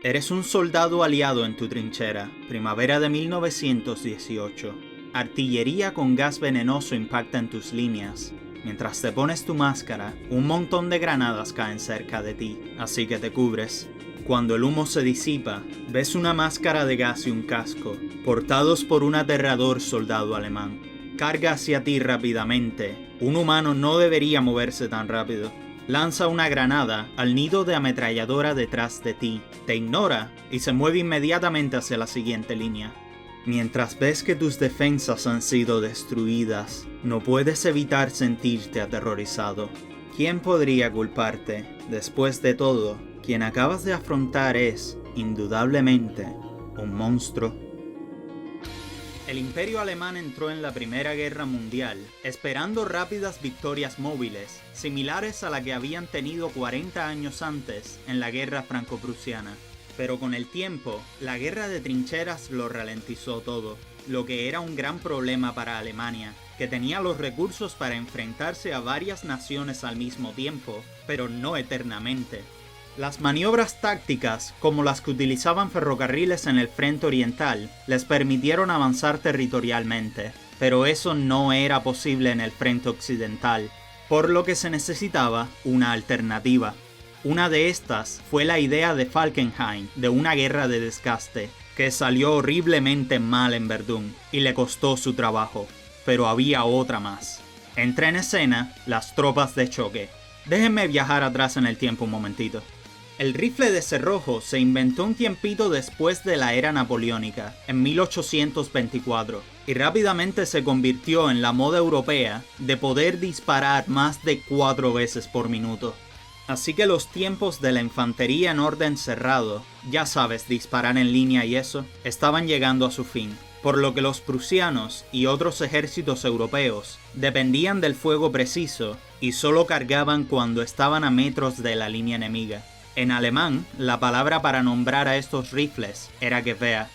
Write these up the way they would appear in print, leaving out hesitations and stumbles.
Eres un soldado aliado en tu trinchera, primavera de 1918. Artillería con gas venenoso impacta en tus líneas. Mientras te pones tu máscara, un montón de granadas caen cerca de ti, así que te cubres. Cuando el humo se disipa, ves una máscara de gas y un casco, portados por un aterrador soldado alemán. Carga hacia ti rápidamente. Un humano no debería moverse tan rápido. Lanza una granada al nido de ametralladora detrás de ti, te ignora y se mueve inmediatamente hacia la siguiente línea. Mientras ves que tus defensas han sido destruidas, no puedes evitar sentirte aterrorizado. ¿Quién podría culparte? Después de todo, quien acabas de afrontar es, indudablemente, un monstruo. El Imperio Alemán entró en la Primera Guerra Mundial, esperando rápidas victorias móviles, similares a la que habían tenido 40 años antes en la Guerra Franco-Prusiana. Pero con el tiempo, la guerra de trincheras lo ralentizó todo, lo que era un gran problema para Alemania, que tenía los recursos para enfrentarse a varias naciones al mismo tiempo, pero no eternamente. Las maniobras tácticas, como las que utilizaban ferrocarriles en el frente oriental, les permitieron avanzar territorialmente, pero eso no era posible en el frente occidental, por lo que se necesitaba una alternativa. Una de estas fue la idea de Falkenhayn de una guerra de desgaste, que salió horriblemente mal en Verdún y le costó su trabajo, pero había otra más. Entra en escena las tropas de choque. Déjenme viajar atrás en el tiempo un momentito. El rifle de cerrojo se inventó un tiempito después de la era napoleónica, en 1824, y rápidamente se convirtió en la moda europea de poder disparar más de 4 veces por minuto. Así que los tiempos de la infantería en orden cerrado, ya sabes, disparar en línea y eso, estaban llegando a su fin, por lo que los prusianos y otros ejércitos europeos dependían del fuego preciso y solo cargaban cuando estaban a metros de la línea enemiga. En alemán, la palabra para nombrar a estos rifles era Gewehr.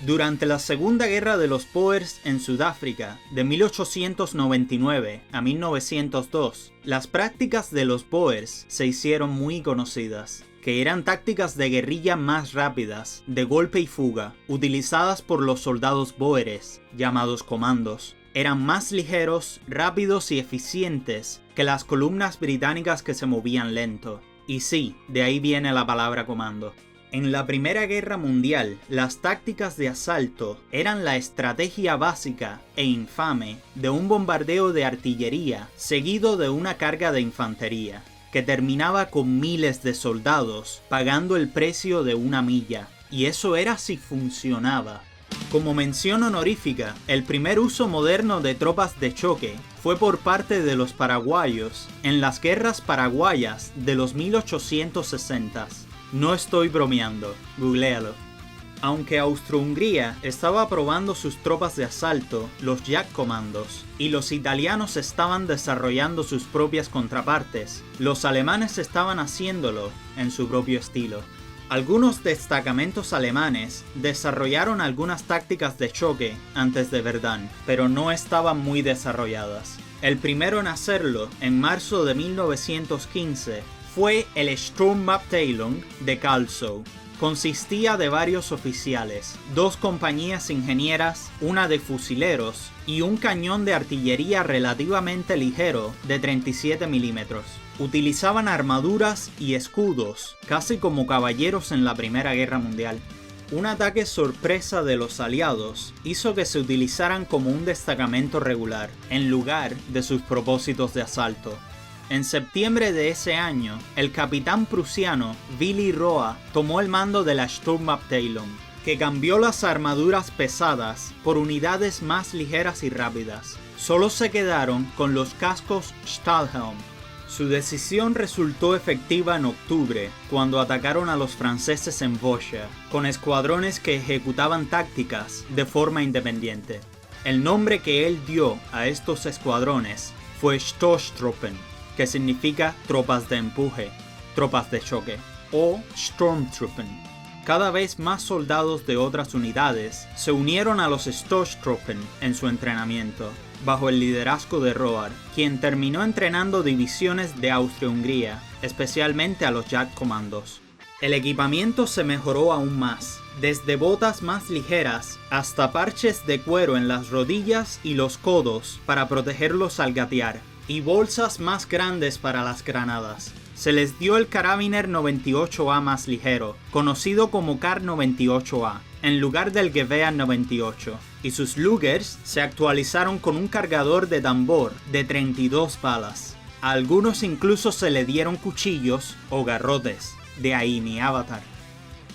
Durante la Segunda Guerra de los Boers en Sudáfrica, de 1899 a 1902, las prácticas de los Boers se hicieron muy conocidas, que eran tácticas de guerrilla más rápidas, de golpe y fuga, utilizadas por los soldados bóeres, llamados comandos. Eran más ligeros, rápidos y eficientes que las columnas británicas que se movían lento. Y sí, de ahí viene la palabra comando. En la Primera Guerra Mundial, las tácticas de asalto eran la estrategia básica e infame de un bombardeo de artillería seguido de una carga de infantería, que terminaba con miles de soldados pagando el precio de una milla. Y eso era si funcionaba. Como mención honorífica, el primer uso moderno de tropas de choque fue por parte de los paraguayos en las guerras paraguayas de los 1860s. No estoy bromeando, googléalo. Aunque Austro-Hungría estaba probando sus tropas de asalto, los Jagdkommandos, y los italianos estaban desarrollando sus propias contrapartes, los alemanes estaban haciéndolo en su propio estilo. Algunos destacamentos alemanes desarrollaron algunas tácticas de choque antes de Verdun, pero no estaban muy desarrolladas. El primero en hacerlo, en marzo de 1915, fue el Sturmabteilung de Kalsow. Consistía de varios oficiales, 2 compañías ingenieras, una de fusileros y un cañón de artillería relativamente ligero de 37 milímetros. Utilizaban armaduras y escudos, casi como caballeros en la Primera Guerra Mundial. Un ataque sorpresa de los aliados hizo que se utilizaran como un destacamento regular, en lugar de sus propósitos de asalto. En septiembre de ese año, el capitán prusiano Willy Roa tomó el mando de la Sturmabteilung, que cambió las armaduras pesadas por unidades más ligeras y rápidas. Solo se quedaron con los cascos Stahlhelm. Su decisión resultó efectiva en octubre, cuando atacaron a los franceses en Vosges, con escuadrones que ejecutaban tácticas de forma independiente. El nombre que él dio a estos escuadrones fue Stoßtruppen, que significa tropas de empuje, tropas de choque, o Sturmtruppen. Cada vez más soldados de otras unidades se unieron a los Stoßtruppen en su entrenamiento, bajo el liderazgo de Roar, quien terminó entrenando divisiones de Austria-Hungría, especialmente a los Jagdkommandos. El equipamiento se mejoró aún más, desde botas más ligeras hasta parches de cuero en las rodillas y los codos para protegerlos al gatear, y bolsas más grandes para las granadas. Se les dio el Karabiner 98A más ligero, conocido como Kar 98A, en lugar del Gewehr 98, y sus Lugers se actualizaron con un cargador de tambor de 32 balas. A algunos incluso se le dieron cuchillos o garrotes, de ahí mi avatar.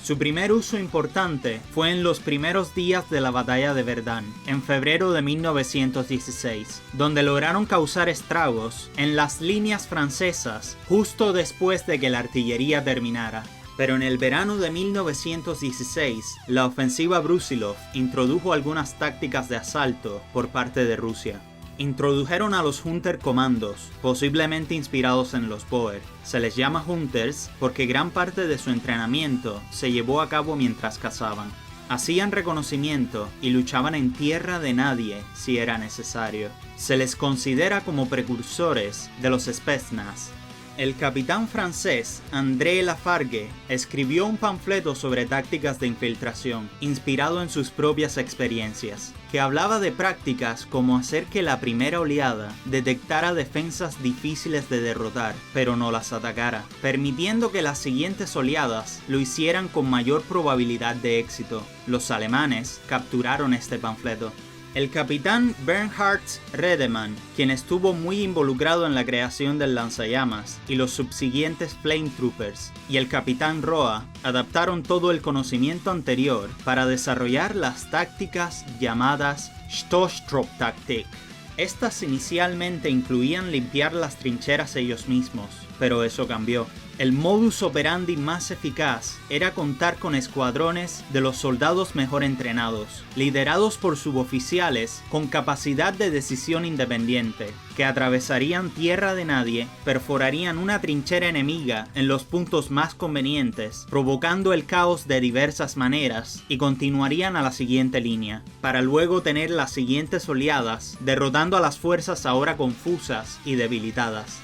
Su primer uso importante fue en los primeros días de la batalla de Verdun, en febrero de 1916, donde lograron causar estragos en las líneas francesas justo después de que la artillería terminara. Pero en el verano de 1916, la ofensiva Brusilov introdujo algunas tácticas de asalto por parte de Rusia. Introdujeron a los Hunter Commandos, posiblemente inspirados en los Boer. Se les llama Hunters porque gran parte de su entrenamiento se llevó a cabo mientras cazaban. Hacían reconocimiento y luchaban en tierra de nadie si era necesario. Se les considera como precursores de los Spetsnaz. El capitán francés André Lafargue escribió un panfleto sobre tácticas de infiltración, inspirado en sus propias experiencias, que hablaba de prácticas como hacer que la primera oleada detectara defensas difíciles de derrotar, pero no las atacara, permitiendo que las siguientes oleadas lo hicieran con mayor probabilidad de éxito. Los alemanes capturaron este panfleto. El capitán Bernhard Redemann, quien estuvo muy involucrado en la creación del lanzallamas y los subsiguientes Flame Troopers, y el capitán Roa adaptaron todo el conocimiento anterior para desarrollar las tácticas llamadas Stoßtrupptaktik. Estas inicialmente incluían limpiar las trincheras ellos mismos, pero eso cambió. El modus operandi más eficaz era contar con escuadrones de los soldados mejor entrenados, liderados por suboficiales con capacidad de decisión independiente, que atravesarían tierra de nadie, perforarían una trinchera enemiga en los puntos más convenientes, provocando el caos de diversas maneras, y continuarían a la siguiente línea, para luego tener las siguientes oleadas, derrotando a las fuerzas ahora confusas y debilitadas.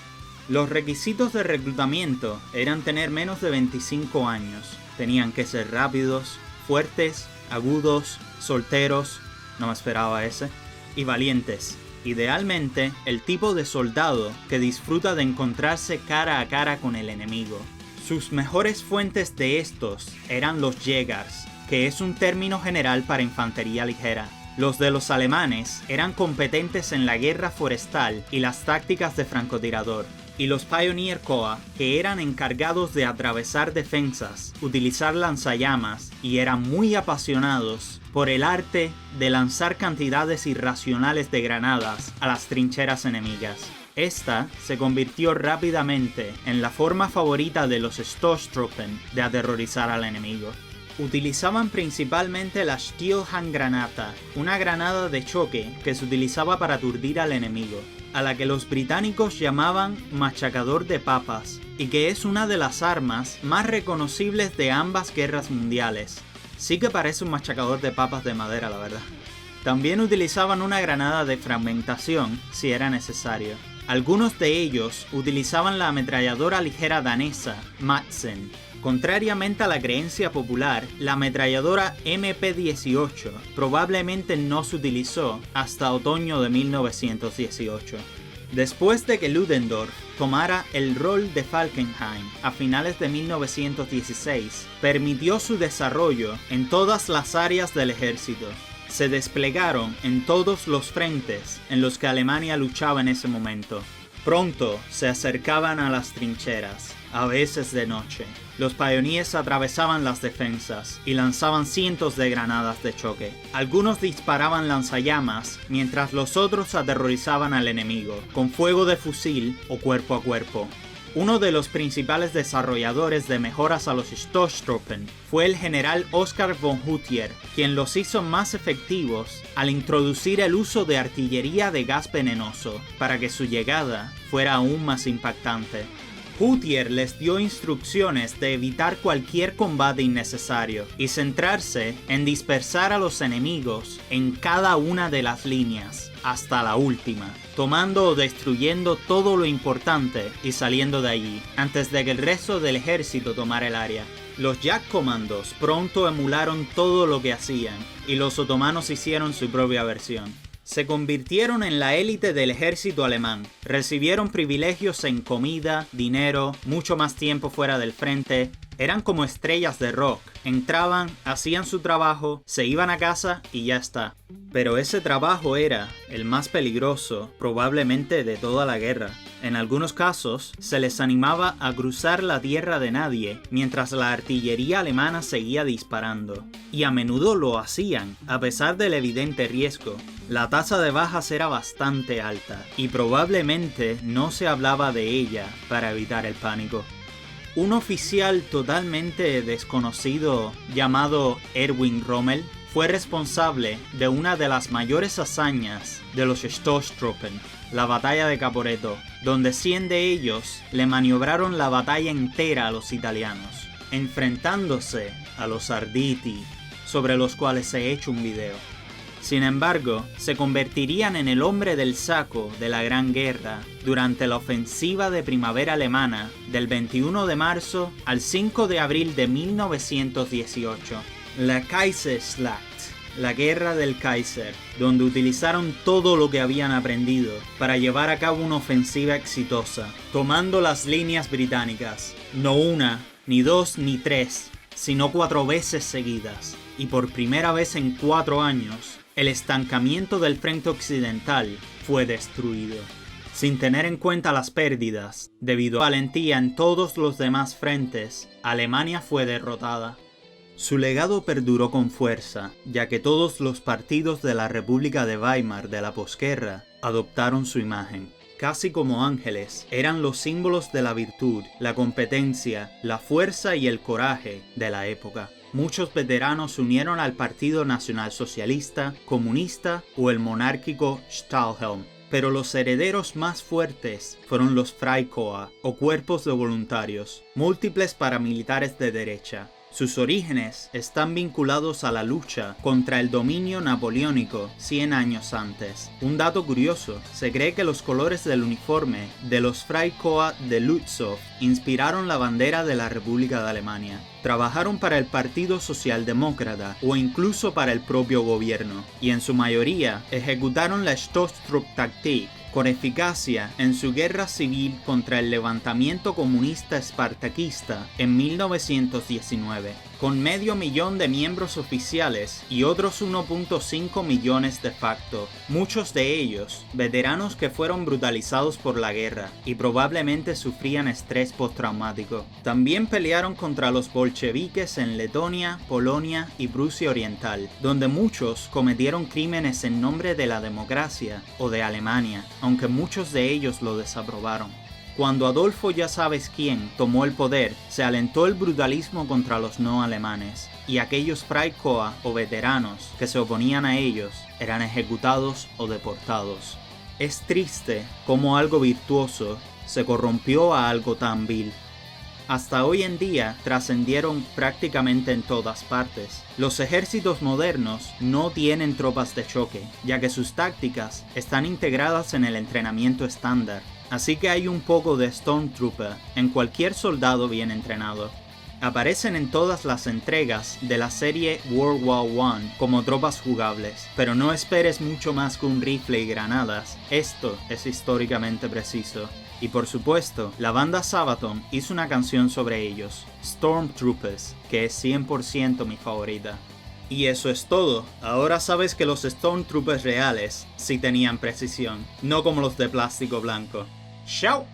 Los requisitos de reclutamiento eran tener menos de 25 años. Tenían que ser rápidos, fuertes, agudos, solteros, no me esperaba ese, y valientes. Idealmente, el tipo de soldado que disfruta de encontrarse cara a cara con el enemigo. Sus mejores fuentes de estos eran los Jägers, que es un término general para infantería ligera. Los de los alemanes eran competentes en la guerra forestal y las tácticas de francotirador. Y los Pioneer Corps, que eran encargados de atravesar defensas, utilizar lanzallamas y eran muy apasionados por el arte de lanzar cantidades irracionales de granadas a las trincheras enemigas. Esta se convirtió rápidamente en la forma favorita de los Stoßtruppen de aterrorizar al enemigo. Utilizaban principalmente la Stielhandgranate, una granada de choque que se utilizaba para aturdir al enemigo, a la que los británicos llamaban machacador de papas, y que es una de las armas más reconocibles de ambas guerras mundiales. Sí que parece un machacador de papas de madera, la verdad. También utilizaban una granada de fragmentación si era necesario. Algunos de ellos utilizaban la ametralladora ligera danesa Madsen. Contrariamente a la creencia popular, la ametralladora MP-18 probablemente no se utilizó hasta otoño de 1918. Después de que Ludendorff tomara el rol de Falkenhayn a finales de 1916, permitió su desarrollo en todas las áreas del ejército. Se desplegaron en todos los frentes en los que Alemania luchaba en ese momento. Pronto se acercaban a las trincheras, a veces de noche. Los Pioneers atravesaban las defensas y lanzaban cientos de granadas de choque. Algunos disparaban lanzallamas, mientras los otros aterrorizaban al enemigo, con fuego de fusil o cuerpo a cuerpo. Uno de los principales desarrolladores de mejoras a los Stoßtruppen fue el general Oskar von Hutier, quien los hizo más efectivos al introducir el uso de artillería de gas venenoso, para que su llegada fuera aún más impactante. Hutier les dio instrucciones de evitar cualquier combate innecesario y centrarse en dispersar a los enemigos en cada una de las líneas, hasta la última, tomando o destruyendo todo lo importante y saliendo de allí, antes de que el resto del ejército tomara el área. Los Jagdkommandos pronto emularon todo lo que hacían, y los otomanos hicieron su propia versión. Se convirtieron en la élite del ejército alemán, recibieron privilegios en comida, dinero, mucho más tiempo fuera del frente, eran como estrellas de rock, entraban, hacían su trabajo, se iban a casa y ya está. Pero ese trabajo era el más peligroso, probablemente de toda la guerra. En algunos casos, se les animaba a cruzar la tierra de nadie, mientras la artillería alemana seguía disparando. Y a menudo lo hacían, a pesar del evidente riesgo. La tasa de bajas era bastante alta, y probablemente no se hablaba de ella para evitar el pánico. Un oficial totalmente desconocido llamado Erwin Rommel fue responsable de una de las mayores hazañas de los Stoßtruppen, la batalla de Caporetto, donde 100 de ellos le maniobraron la batalla entera a los italianos, enfrentándose a los Arditi, sobre los cuales he hecho un video. Sin embargo, se convertirían en el hombre del saco de la Gran Guerra durante la ofensiva de primavera alemana del 21 de marzo al 5 de abril de 1918, la Kaiserschlacht, la Guerra del Kaiser, donde utilizaron todo lo que habían aprendido para llevar a cabo una ofensiva exitosa, tomando las líneas británicas, no una, ni dos, ni tres, sino 4 veces seguidas, y por primera vez en 4 años, el estancamiento del frente occidental fue destruido. Sin tener en cuenta las pérdidas, debido a valentía en todos los demás frentes, Alemania fue derrotada. Su legado perduró con fuerza, ya que todos los partidos de la República de Weimar de la posguerra adoptaron su imagen. Casi como ángeles, eran los símbolos de la virtud, la competencia, la fuerza y el coraje de la época. Muchos veteranos se unieron al Partido Nacionalsocialista, Comunista o el monárquico Stahlhelm, pero los herederos más fuertes fueron los Freikorps o cuerpos de voluntarios, múltiples paramilitares de derecha. Sus orígenes están vinculados a la lucha contra el dominio napoleónico 100 años antes. Un dato curioso, se cree que los colores del uniforme de los Freikorps de Lützow inspiraron la bandera de la República de Alemania. Trabajaron para el Partido Socialdemócrata o incluso para el propio gobierno, y en su mayoría ejecutaron la Stoßtrupp-Taktik con eficacia en su guerra civil contra el levantamiento comunista espartaquista en 1919, con 500.000 de miembros oficiales y otros 1.5 millones de facto, muchos de ellos veteranos que fueron brutalizados por la guerra y probablemente sufrían estrés postraumático. También pelearon contra los bolcheviques en Letonia, Polonia y Prusia Oriental, donde muchos cometieron crímenes en nombre de la democracia o de Alemania, aunque muchos de ellos lo desaprobaron. Cuando Adolfo ya sabes quién tomó el poder, se alentó el brutalismo contra los no alemanes, y aquellos Freikorps o veteranos que se oponían a ellos eran ejecutados o deportados. Es triste cómo algo virtuoso se corrompió a algo tan vil. Hasta hoy en día trascendieron prácticamente en todas partes. Los ejércitos modernos no tienen tropas de choque, ya que sus tácticas están integradas en el entrenamiento estándar, así que hay un poco de Stormtrooper en cualquier soldado bien entrenado. Aparecen en todas las entregas de la serie World War I como tropas jugables, pero no esperes mucho más que un rifle y granadas, esto es históricamente preciso. Y por supuesto, la banda Sabaton hizo una canción sobre ellos, Stormtroopers, que es 100% mi favorita. Y eso es todo, ahora sabes que los Stormtroopers reales sí tenían precisión, no como los de plástico blanco. ¡Chao!